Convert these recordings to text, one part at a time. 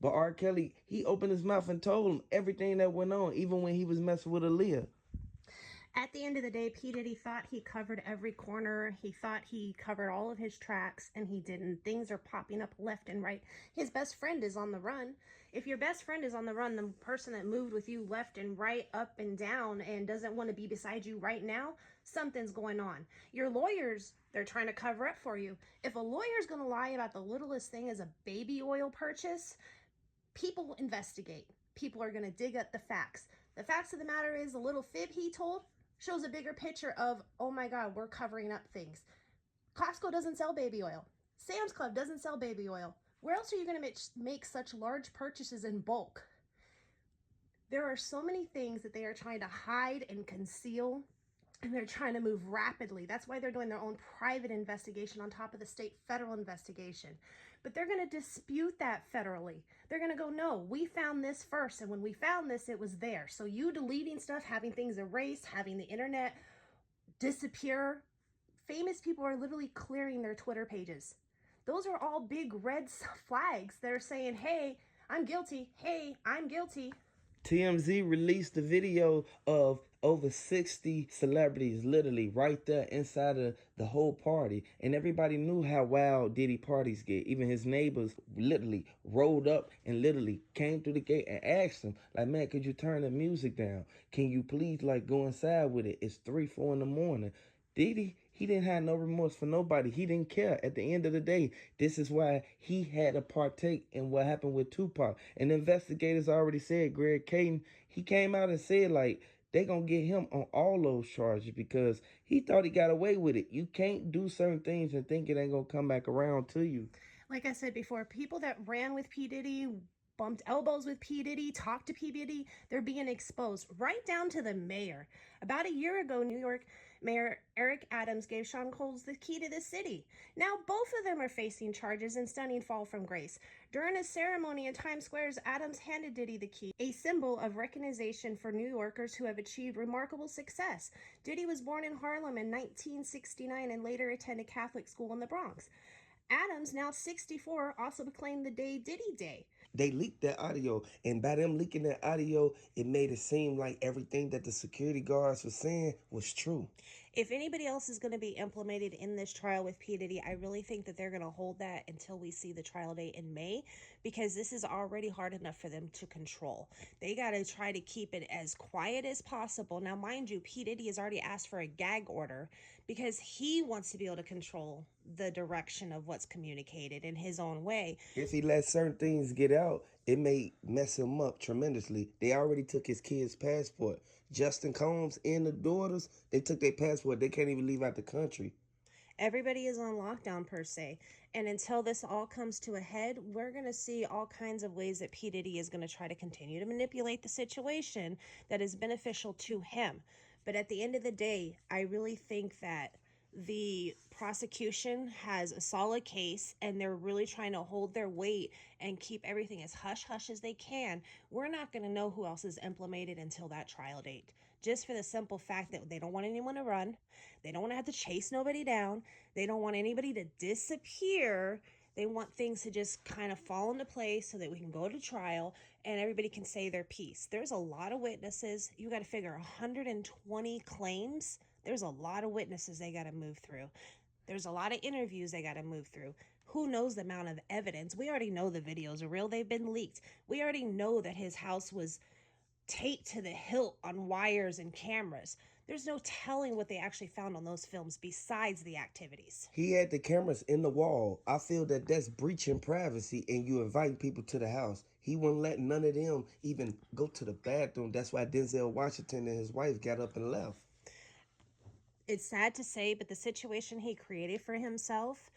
But R. Kelly, he opened his mouth and told him everything that went on, even when he was messing with Aaliyah. At the end of the day, P. Diddy thought he covered every corner. He thought he covered all of his tracks, and he didn't. Things are popping up left and right. His best friend is on the run. If your best friend is on the run, the person that moved with you left and right, up and down, and doesn't want to be beside you right now, something's going on. Your lawyers, they're trying to cover up for you. If a lawyer's going to lie about the littlest thing as a baby oil purchase, people investigate. People are going to dig up the facts. The facts of the matter is, the little fib he told shows a bigger picture of, oh my God, we're covering up things. Costco doesn't sell baby oil. Sam's Club doesn't sell baby oil. Where else are you going to make such large purchases in bulk? There are so many things that they are trying to hide and conceal, and they're trying to move rapidly. That's why they're doing their own private investigation on top of the state federal investigation. But they're going to dispute that federally. They're going to go, no, we found this first. And when we found this, it was there. So you deleting stuff, having things erased, having the internet disappear. Famous people are literally clearing their Twitter pages. Those are all big red flags. They're saying, hey, I'm guilty. Hey, I'm guilty. TMZ released a video of over 60 celebrities literally right there inside of the whole party. And everybody knew how wild Diddy parties get. Even his neighbors literally rolled up and literally came through the gate and asked him, like, man, could you turn the music down? Can you please, like, go inside with it? It's 3, 4 in the morning. Diddy, he didn't have no remorse for nobody. He didn't care. At the end of the day, this is why he had to partake in what happened with Tupac. And investigators already said, Greg Caden, he came out and said, like, they gonna get him on all those charges because he thought he got away with it. You can't do certain things and think it ain't gonna come back around to you. Like I said before, people that ran with P. Diddy, bumped elbows with P. Diddy, talked to P. Diddy, they're being exposed, right down to the mayor. About a year ago, New York Mayor Eric Adams gave Sean Coles the key to the city. Now both of them are facing charges and stunning fall from grace. During a ceremony in Times Square, Adams handed Diddy the key, a symbol of recognition for New Yorkers who have achieved remarkable success. Diddy was born in Harlem in 1969 and later attended Catholic school in the Bronx. Adams, now 64, also proclaimed the day Diddy Day. They leaked that audio, and by them leaking that audio, it made it seem like everything that the security guards were saying was true. If anybody else is going to be implemented in this trial with P. Diddy, I really think that they're going to hold that until we see the trial date in May, because this is already hard enough for them to control. They got to try to keep it as quiet as possible. Now, mind you, P. Diddy has already asked for a gag order because he wants to be able to control the direction of what's communicated in his own way. If he lets certain things get out, it may mess him up tremendously. They already took his kid's passport. Justin Combs and the daughters, they took their passport. They can't even leave out the country. Everybody is on lockdown per se. And until this all comes to a head, we're going to see all kinds of ways that P. Diddy is going to try to continue to manipulate the situation that is beneficial to him. But at the end of the day, I really think that the prosecution has a solid case and they're really trying to hold their weight and keep everything as hush-hush as they can. We're not going to know who else is implemented until that trial date, just for the simple fact that they don't want anyone to run. They don't want to have to chase nobody down. They don't want anybody to disappear. They want things to just kind of fall into place so that we can go to trial and everybody can say their piece. There's a lot of witnesses. You got to figure 120 claims. There's a lot of witnesses they got to move through. There's a lot of interviews they got to move through. Who knows the amount of evidence? We already know the videos are real. They've been leaked. We already know that his house was taped to the hilt on wires and cameras. There's no telling what they actually found on those films besides the activities. He had the cameras in the wall. I feel that that's breaching privacy and you inviting people to the house. He wouldn't let none of them even go to the bathroom. That's why Denzel Washington and his wife got up and left. It's sad to say, but the situation he created for himself,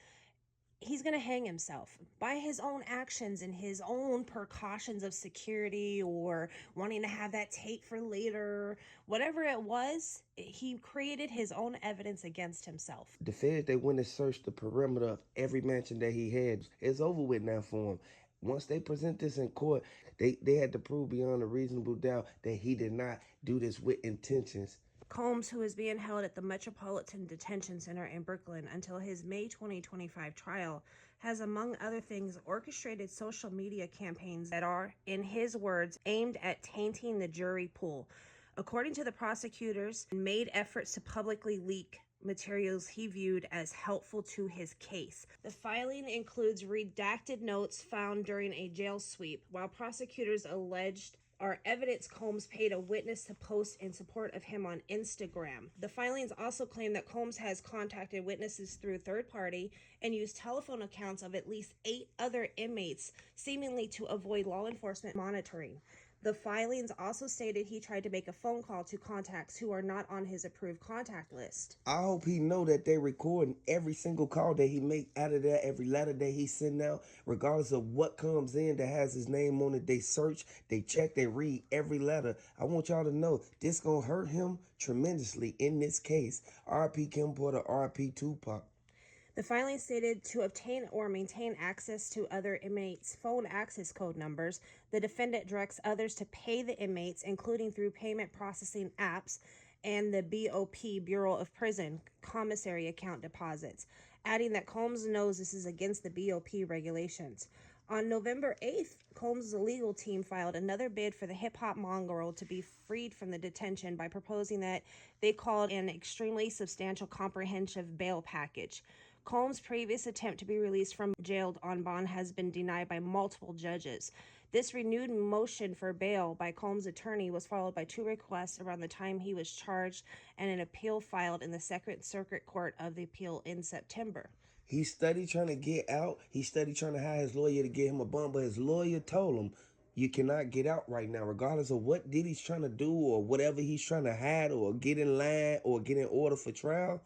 he's going to hang himself by his own actions and his own precautions of security or wanting to have that tape for later. Whatever it was, he created his own evidence against himself. The feds, they went and searched the perimeter of every mansion that he had. It's over with now for him. Once they present this in court, they had to prove beyond a reasonable doubt that he did not do this with intentions. Combs, who is being held at the Metropolitan Detention Center in Brooklyn until his May 2025 trial, has, among other things, orchestrated social media campaigns that are, in his words, aimed at tainting the jury pool. According to the prosecutors, made efforts to publicly leak materials he viewed as helpful to his case. The filing includes redacted notes found during a jail sweep, while prosecutors alleged are evidence Combs paid a witness to post in support of him on Instagram. The filings also claim that Combs has contacted witnesses through third party and used telephone accounts of at least 8 other inmates, seemingly to avoid law enforcement monitoring. The filings also stated he tried to make a phone call to contacts who are not on his approved contact list. I hope he know that they recording every single call that he make out of that, every letter that he send out, regardless of what comes in that has his name on it. They search, they check, they read every letter. I want y'all to know this gonna hurt him tremendously in this case. R.P. Kim Porter, R.P. Tupac. The filing stated to obtain or maintain access to other inmates' phone access code numbers, the defendant directs others to pay the inmates, including through payment processing apps and the BOP, Bureau of Prison, commissary account deposits, adding that Combs knows this is against the BOP regulations. On November 8th, Combs' legal team filed another bid for the hip-hop mongrel to be freed from the detention by proposing that they called an extremely substantial comprehensive bail package. Combs' previous attempt to be released from jail on bond has been denied by multiple judges. This renewed motion for bail by Combs' attorney was followed by 2 requests around the time he was charged and an appeal filed in the Second Circuit Court of the Appeal in September. He studied trying to get out. He studied trying to hire his lawyer to get him a bond, but his lawyer told him, you cannot get out right now, regardless of what Diddy's trying to do or whatever he's trying to hide or get in line or get in order for trial.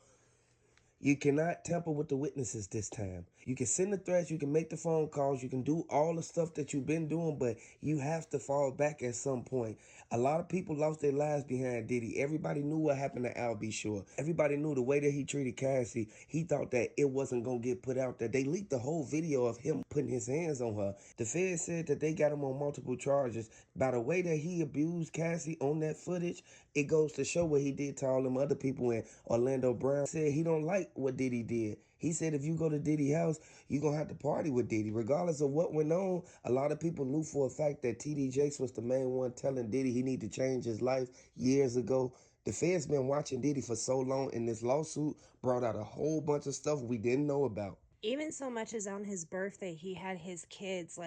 You cannot tamper with the witnesses this time. You can send the threats, you can make the phone calls, you can do all the stuff that you've been doing, but you have to fall back at some point. A lot of people lost their lives behind Diddy. Everybody knew what happened to Al B. Shore. Everybody knew the way that he treated Cassie. He thought that it wasn't going to get put out there. They leaked the whole video of him putting his hands on her. The Fed said that they got him on multiple charges. By the way that he abused Cassie on that footage, it goes to show what he did to all them other people. And Orlando Brown said he don't like what Diddy did. He said if you go to Diddy's house, you're going to have to party with Diddy. Regardless of what went on, a lot of people knew for a fact that T.D. Jakes was the main one telling Diddy he need to change his life years ago. The Fed's been watching Diddy for so long, and this lawsuit brought out a whole bunch of stuff we didn't know about. Even so much as on his birthday, he had his kids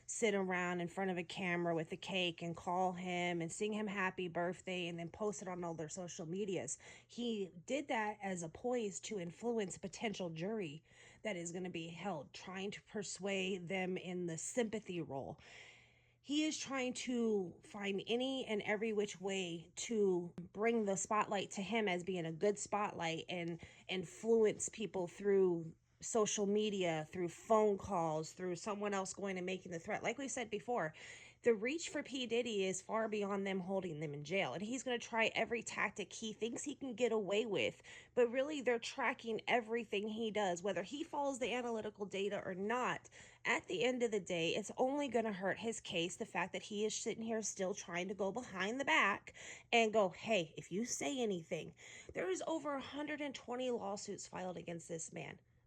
sit around in front of a camera with a cake and call him and sing him happy birthday and then post it on all their social medias. He did that as a poise to influence a potential jury that is going to be held, trying to persuade them in the sympathy role. He is trying to find any and every which way to bring the spotlight to him as being a good spotlight and influence people through social media, through phone calls, through someone else going and making the threat. Like we said before, the reach for P. Diddy is far beyond them holding them in jail. And he's going to try every tactic he thinks he can get away with. But really, they're tracking everything he does, whether he follows the analytical data or not. At the end of the day, it's only going to hurt his case, the fact that he is sitting here still trying to go behind the back and go, hey, if you say anything, there is over 120 lawsuits filed against this man.